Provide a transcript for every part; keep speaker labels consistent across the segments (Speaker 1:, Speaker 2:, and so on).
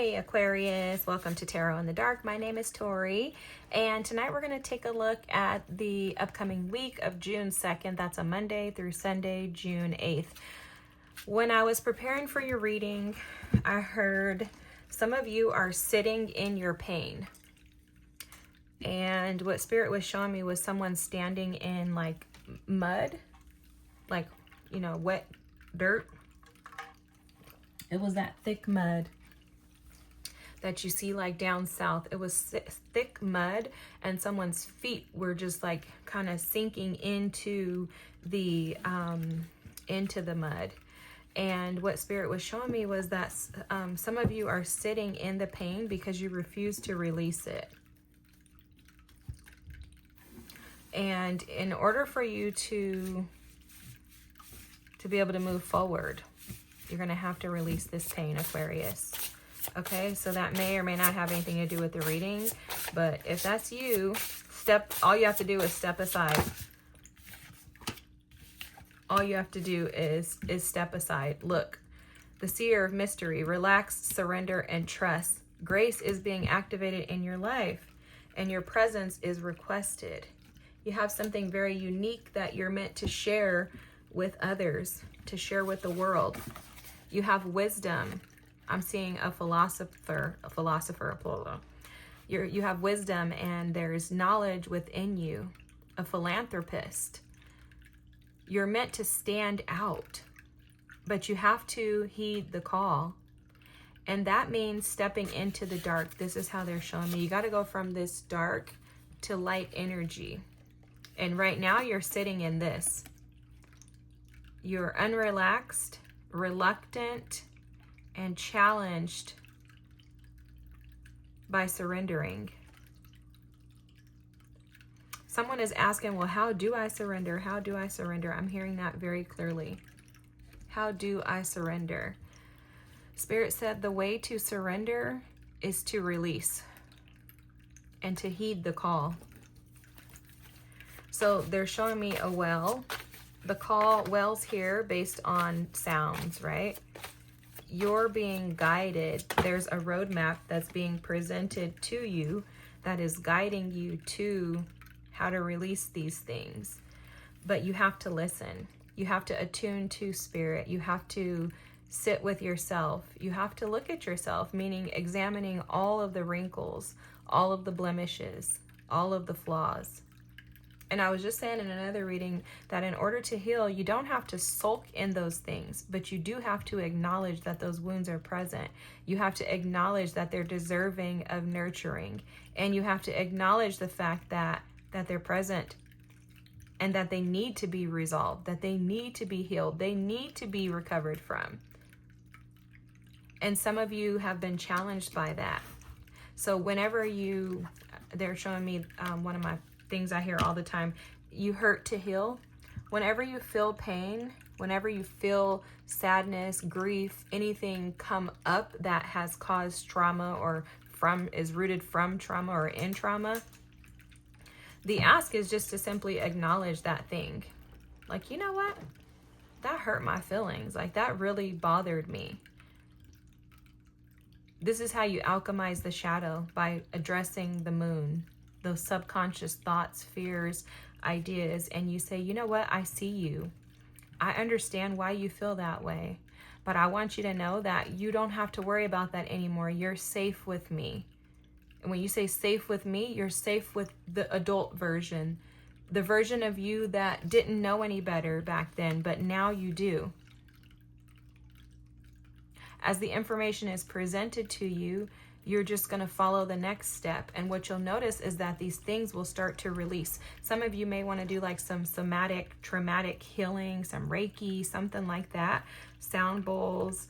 Speaker 1: Hey Aquarius, welcome to Tarot in the Dark. My name is Tori, and tonight we're going to take a look at the upcoming week of June 2nd. That's a Monday through Sunday, June 8th. When I was preparing for your reading, I heard some of you are sitting in your pain. And what Spirit was showing me was someone standing in like mud, like, wet dirt. It was that thick mud that you see like down south. It was thick mud, and someone's feet were just like kind of sinking into the mud. And what Spirit was showing me was that some of you are sitting in the pain because you refuse to release it. And in order for you to be able to move forward, you're going to have to release this pain, Aquarius. Okay, so that may or may not have anything to do with the reading, but if that's you, all you have to do is step aside. All you have to do is step aside. Look, the seer of mystery, relax, surrender, and trust. Grace is being activated in your life, and your presence is requested. You have something very unique that you're meant to share with others, to share with the world. You have wisdom. I'm seeing a philosopher, plural. You have wisdom, and there's knowledge within you, a philanthropist. You're meant to stand out, but you have to heed the call. And that means stepping into the dark. This is how they're showing me. You got to go from this dark to light energy. And right now you're sitting in this. You're unrelaxed, reluctant, and challenged by surrendering. Someone is asking, well, how do I surrender? How do I surrender? I'm hearing that very clearly. How do I surrender? Spirit said the way to surrender is to release and to heed the call. So they're showing me a well. The well's here based on sounds, right? You're being guided. There's a roadmap that's being presented to you that is guiding you to how to release these things. But you have to listen. You have to attune to Spirit. You have to sit with yourself. You have to look at yourself, meaning examining all of the wrinkles, all of the blemishes, all of the flaws. And I was just saying in another reading that in order to heal, you don't have to sulk in those things, but you do have to acknowledge that those wounds are present. You have to acknowledge that they're deserving of nurturing. And you have to acknowledge the fact that they're present and that they need to be resolved, that they need to be healed, they need to be recovered from. And some of you have been challenged by that. So whenever they're showing me one of my things I hear all the time, you hurt to heal. Whenever you feel pain, whenever you feel sadness, grief, anything come up that has caused trauma or is rooted from trauma or in trauma, the ask is just to simply acknowledge that thing. Like, you know what? That hurt my feelings. Like, that really bothered me. This is how you alchemize the shadow, by addressing the moon, those subconscious thoughts, fears, ideas, and you say, you know what? I see you. I understand why you feel that way, but I want you to know that you don't have to worry about that anymore. You're safe with me. And when you say safe with me, you're safe with the adult version, the version of you that didn't know any better back then, but now you do. As the information is presented to you, you're just going to follow the next step. And what you'll notice is that these things will start to release. Some of you may want to do like some somatic, traumatic healing, some Reiki, something like that, sound bowls,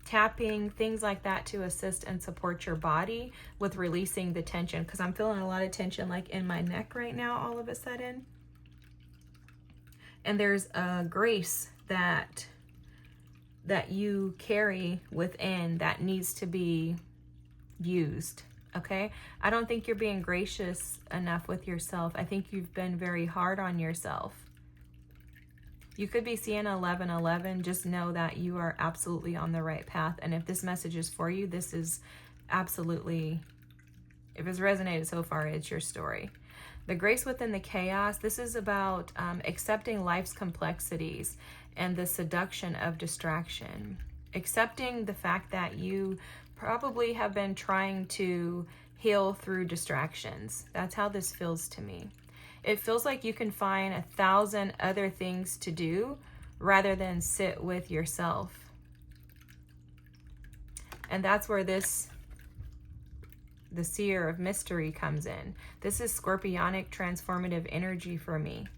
Speaker 1: tapping, things like that to assist and support your body with releasing the tension. Because I'm feeling a lot of tension like in my neck right now all of a sudden. And there's a grace that you carry within that needs to be used, okay? I don't think you're being gracious enough with yourself. I think you've been very hard on yourself. You could be seeing 1111. Just know that you are absolutely on the right path. And if this message is for you, this is absolutely, if it's resonated so far, it's your story. The grace within the chaos, this is about accepting life's complexities and the seduction of distraction. Accepting the fact that you probably have been trying to heal through distractions. That's how this feels to me. It feels like you can find 1,000 other things to do rather than sit with yourself. And that's where the seer of mystery comes in. This is scorpionic transformative energy for me.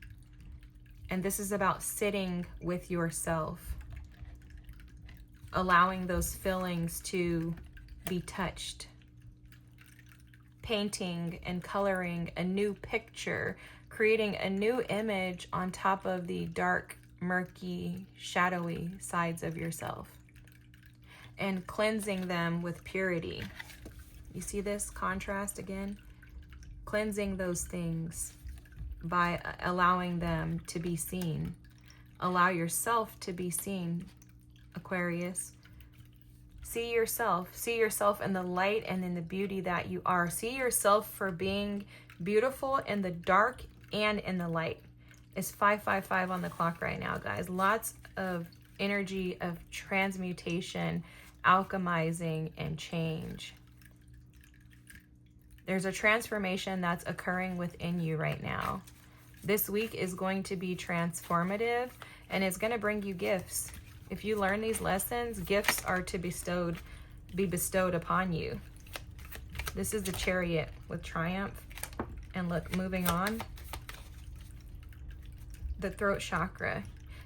Speaker 1: And this is about sitting with yourself, allowing those feelings to be touched, painting and coloring a new picture, creating a new image on top of the dark, murky, shadowy sides of yourself, and cleansing them with purity. You see this contrast again? Cleansing those things by allowing them to be seen. Allow yourself to be seen, Aquarius. See yourself in the light and in the beauty that you are. See yourself for being beautiful in the dark and in the light. It's 5:55 on the clock right now, guys. Lots of energy of transmutation, alchemizing, and change. There's a transformation that's occurring within you right now. This week is going to be transformative, and it's going to bring you gifts. If you learn these lessons, gifts are to be bestowed upon you. This is the Chariot with triumph. And look, moving on. The throat chakra.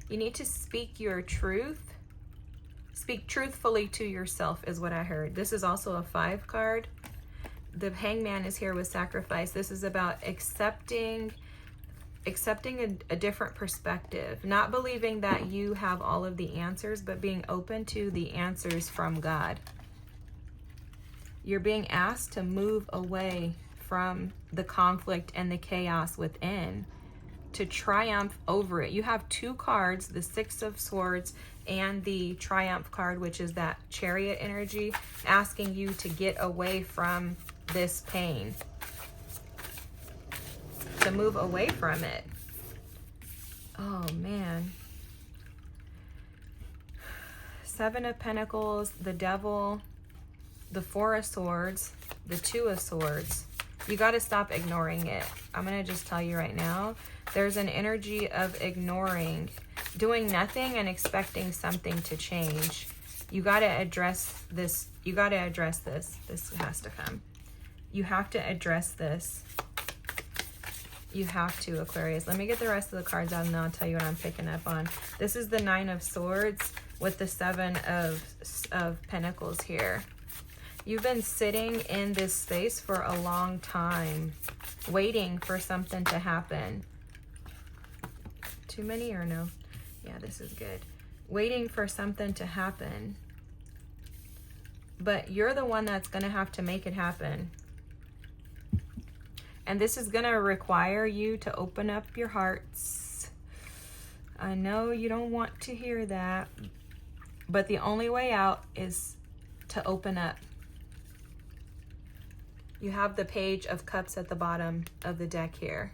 Speaker 1: You need to speak your truth. Speak truthfully to yourself is what I heard. This is also a 5 card. The Hangman is here with sacrifice. This is about accepting a different perspective, not believing that you have all of the answers, but being open to the answers from God. You're being asked to move away from the conflict and the chaos within, to triumph over it. You have 2 cards, the 6 of Swords and the Triumph card, which is that Chariot energy, asking you to get away from this pain, to move away from it. Oh man. 7 of Pentacles, the Devil, the 4 of Swords, the 2 of Swords. You got to stop ignoring it. I'm going to just tell you right now, there's an energy of ignoring, doing nothing and expecting something to change. You got to address this. You got to address this. This has to come. You have to address this. You have to, Aquarius. Let me get the rest of the cards out and then I'll tell you what I'm picking up on. This is the 9 of Swords with the 7 of Pentacles here. You've been sitting in this space for a long time, waiting for something to happen. Too many or no? Yeah, this is good. Waiting for something to happen. But you're the one that's going to have to make it happen. And this is going to require you to open up your hearts. I know you don't want to hear that, but the only way out is to open up. You have the Page of Cups at the bottom of the deck here.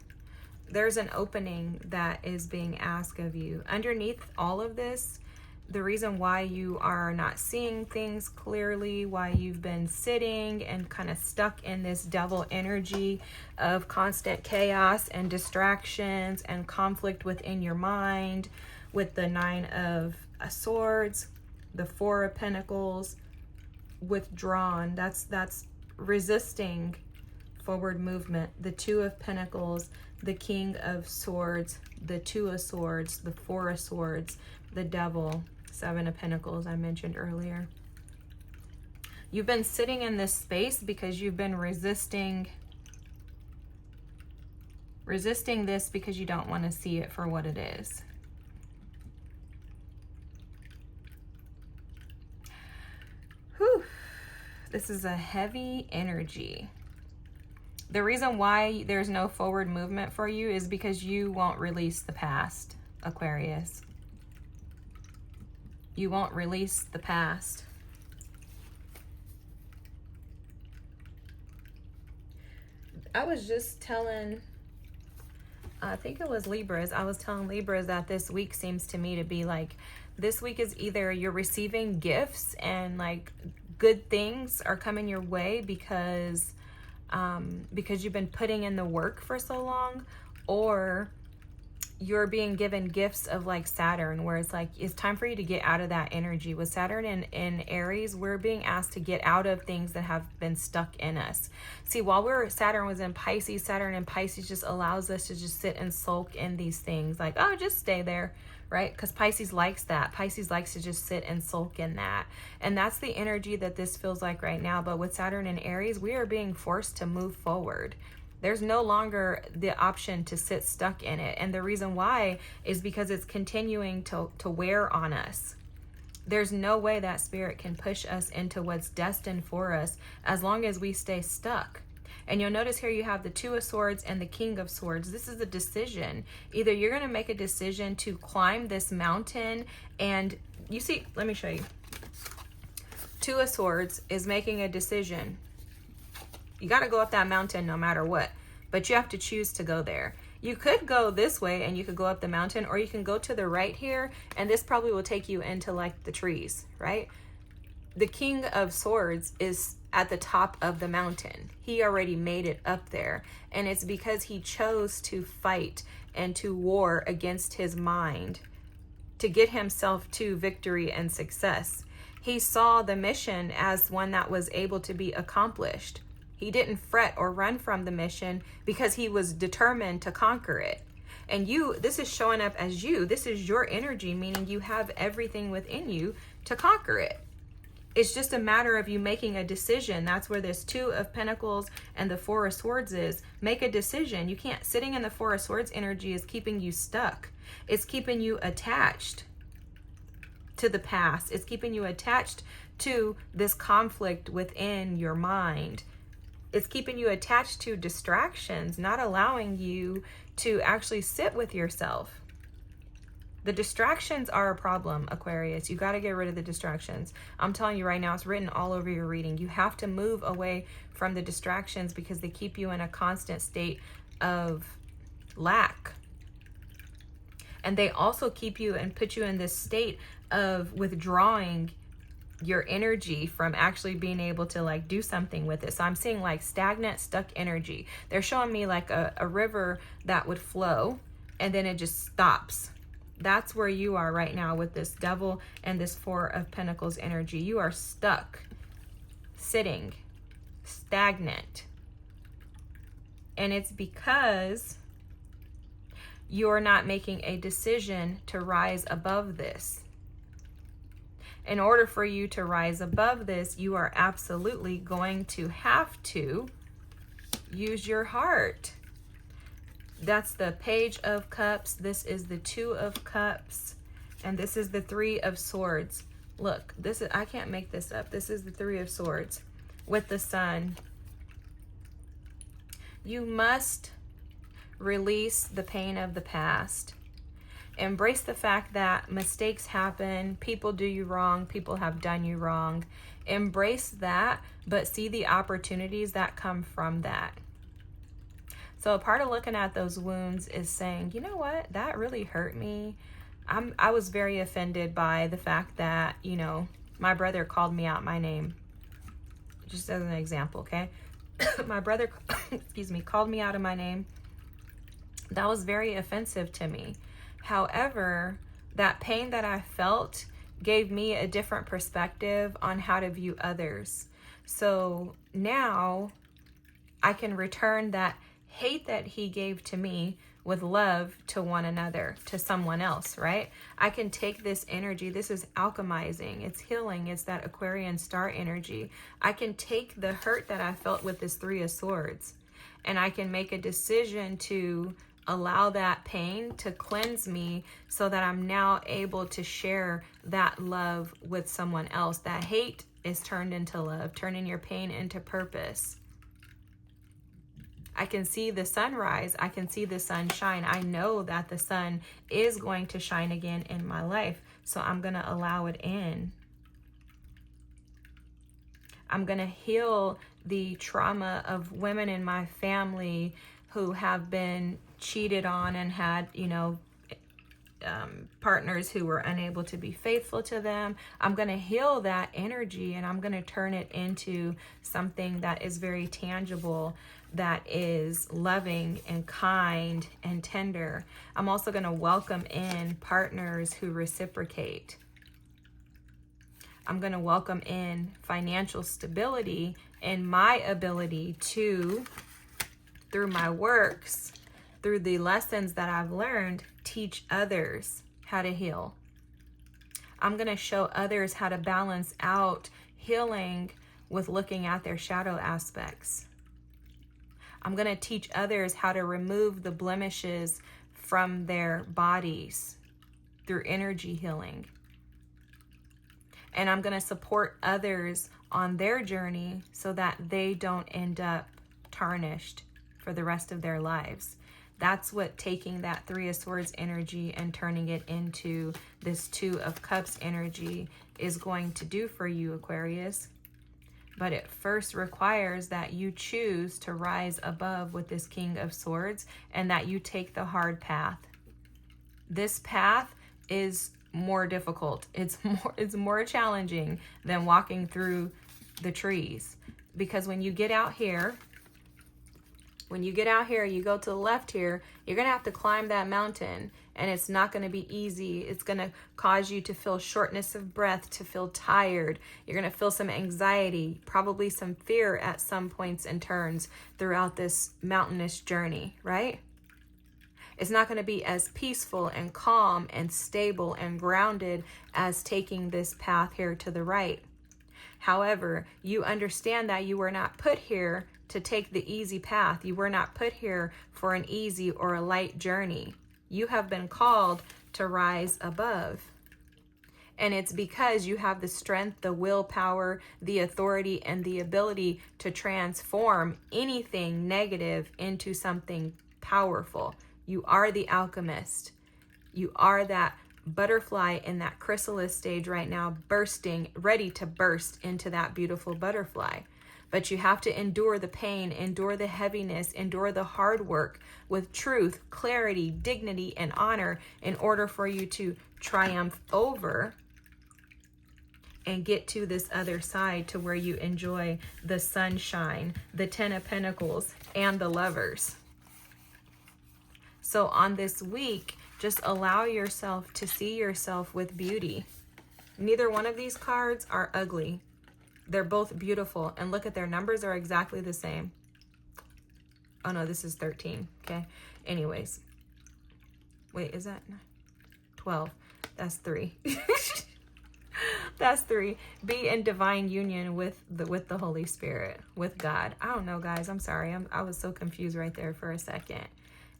Speaker 1: There's an opening that is being asked of you. Underneath all of this, the reason why you are not seeing things clearly, why you've been sitting and kind of stuck in this devil energy of constant chaos and distractions and conflict within your mind, with the 9 of Swords, the 4 of Pentacles, withdrawn. That's resisting forward movement. The 2 of Pentacles, the King of Swords, the 2 of Swords, the 4 of Swords, the Devil, 7 of Pentacles I mentioned earlier. You've been sitting in this space because you've been resisting this because you don't want to see it for what it is. Whew. This is a heavy energy. The reason why there's no forward movement for you is because you won't release the past. Aquarius. You won't release the past. I was just telling, I think it was Libras. I was telling Libras that this week seems to me to be like, this week is either you're receiving gifts and like good things are coming your way because you've been putting in the work for so long, or you're being given gifts of like Saturn, where it's like, it's time for you to get out of that energy. With Saturn in Aries, we're being asked to get out of things that have been stuck in us. See, while Saturn was in Pisces, Saturn in Pisces just allows us to just sit and sulk in these things. Like, oh, just stay there, right? Because Pisces likes that. Pisces likes to just sit and sulk in that. And that's the energy that this feels like right now. But with Saturn in Aries, we are being forced to move forward. There's no longer the option to sit stuck in it. And the reason why is because it's continuing to wear on us. There's no way that spirit can push us into what's destined for us as long as we stay stuck. And you'll notice here you have the Two of Swords and the King of Swords. This is a decision. Either you're going to make a decision to climb this mountain, and you see, let me show you. Two of Swords is making a decision. You got to go up that mountain no matter what, but you have to choose to go there. You could go this way and you could go up the mountain, or you can go to the right here, and this probably will take you into like the trees, right? The King of Swords is at the top of the mountain. He already made it up there, and it's because he chose to fight and to war against his mind to get himself to victory and success. He saw the mission as one that was able to be accomplished. He didn't fret or run from the mission because he was determined to conquer it. And you, this is showing up as you. This is your energy, meaning you have everything within you to conquer it. It's just a matter of you making a decision. That's where this Two of Pentacles and the Four of Swords is. Make a decision. You can't, sitting in the Four of Swords energy is keeping you stuck. It's keeping you attached to the past. It's keeping you attached to this conflict within your mind. It's keeping you attached to distractions, not allowing you to actually sit with yourself. The distractions are a problem, Aquarius. You got to get rid of the distractions. I'm telling you right now, it's written all over your reading. You have to move away from the distractions because they keep you in a constant state of lack. And they also keep you and put you in this state of withdrawing your energy from actually being able to like do something with it. So I'm seeing like stagnant, stuck energy. They're showing me like a river that would flow and then it just stops. That's where you are right now with this Devil and this Four of Pentacles energy. You are stuck, sitting, stagnant. And it's because you're not making a decision to rise above this. In order for you to rise above this, you are absolutely going to have to use your heart. That's the Page of Cups. This is the Two of Cups. And this is the Three of Swords. Look, this is, I can't make this up. This is the Three of Swords with the Sun. You must release the pain of the past. Embrace the fact that mistakes happen. People do you wrong. People have done you wrong. Embrace that, but see the opportunities that come from that. So a part of looking at those wounds is saying, you know what, that really hurt me. I was very offended by the fact that, you know, my brother called me out my name. Just as an example, okay? My brother, excuse me, called me out of my name. That was very offensive to me. However, that pain that I felt gave me a different perspective on how to view others. So now I can return that hate that he gave to me with love to one another, to someone else, right? I can take this energy. This is alchemizing. It's healing. It's that Aquarian star energy. I can take the hurt that I felt with this Three of Swords, and I can make a decision to allow that pain to cleanse me so that I'm now able to share that love with someone else. That hate is turned into love, turning your pain into purpose. I can see the sunrise. I can see the sun shine. I know that the sun is going to shine again in my life. So I'm going to allow it in. I'm going to heal the trauma of women in my family who have been cheated on and had, partners who were unable to be faithful to them. I'm going to heal that energy and I'm going to turn it into something that is very tangible, that is loving and kind and tender. I'm also going to welcome in partners who reciprocate. I'm going to welcome in financial stability and my ability to, through my works, through the lessons that I've learned, teach others how to heal. I'm going to show others how to balance out healing with looking at their shadow aspects. I'm going to teach others how to remove the blemishes from their bodies through energy healing. And I'm going to support others on their journey so that they don't end up tarnished for the rest of their lives. That's what taking that Three of Swords energy and turning it into this Two of Cups energy is going to do for you, Aquarius. But it first requires that you choose to rise above with this King of Swords and that you take the hard path. This path is more difficult. It's more challenging than walking through the trees, because when you get out here, you go to the left here, you're going to have to climb that mountain, and it's not going to be easy. It's going to cause you to feel shortness of breath, to feel tired. You're going to feel some anxiety, probably some fear at some points and turns throughout this mountainous journey, right? It's not going to be as peaceful and calm and stable and grounded as taking this path here to the right. However, you understand that you were not put here to take the easy path. You were not put here for an easy or a light journey. You have been called to rise above. And it's because you have the strength, the willpower, the authority, and the ability to transform anything negative into something powerful. You are the alchemist. You are that butterfly in that chrysalis stage right now, bursting, ready to burst into that beautiful butterfly. But you have to endure the pain, endure the heaviness, endure the hard work with truth, clarity, dignity, and honor in order for you to triumph over and get to this other side to where you enjoy the sunshine, the Ten of Pentacles, and the Lovers. So on this week, just allow yourself to see yourself with beauty. Neither one of these cards are ugly. They're both beautiful. And look at their numbers are exactly the same. Oh no, this is 13. Okay. Anyways. Wait, is that 12? That's 3. That's 3. Be in divine union with the Holy Spirit, with God. I don't know, guys. I'm sorry. I was so confused right there for a second.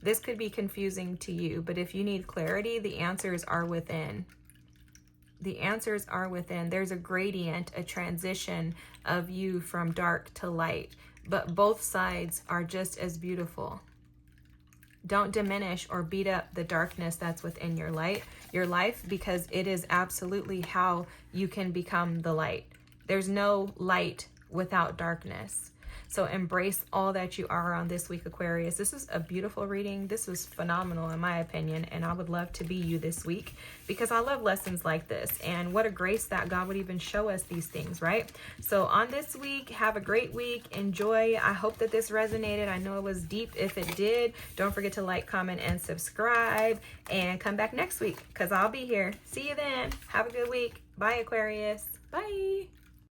Speaker 1: This could be confusing to you, but if you need clarity, the answers are within. The answers are within. There's a gradient, a transition of you from dark to light, but both sides are just as beautiful. Don't diminish or beat up the darkness that's within your life, because it is absolutely how you can become the light. There's no light without darkness. So embrace all that you are on this week, Aquarius. This is a beautiful reading. This was phenomenal in my opinion, and I would love to be you this week because I love lessons like this. And what a grace that God would even show us these things, right? So on this week, have a great week. Enjoy. I hope that this resonated. I know it was deep. If it did, don't forget to like, comment, and subscribe. And come back next week because I'll be here. See you then. Have a good week. Bye, Aquarius. Bye.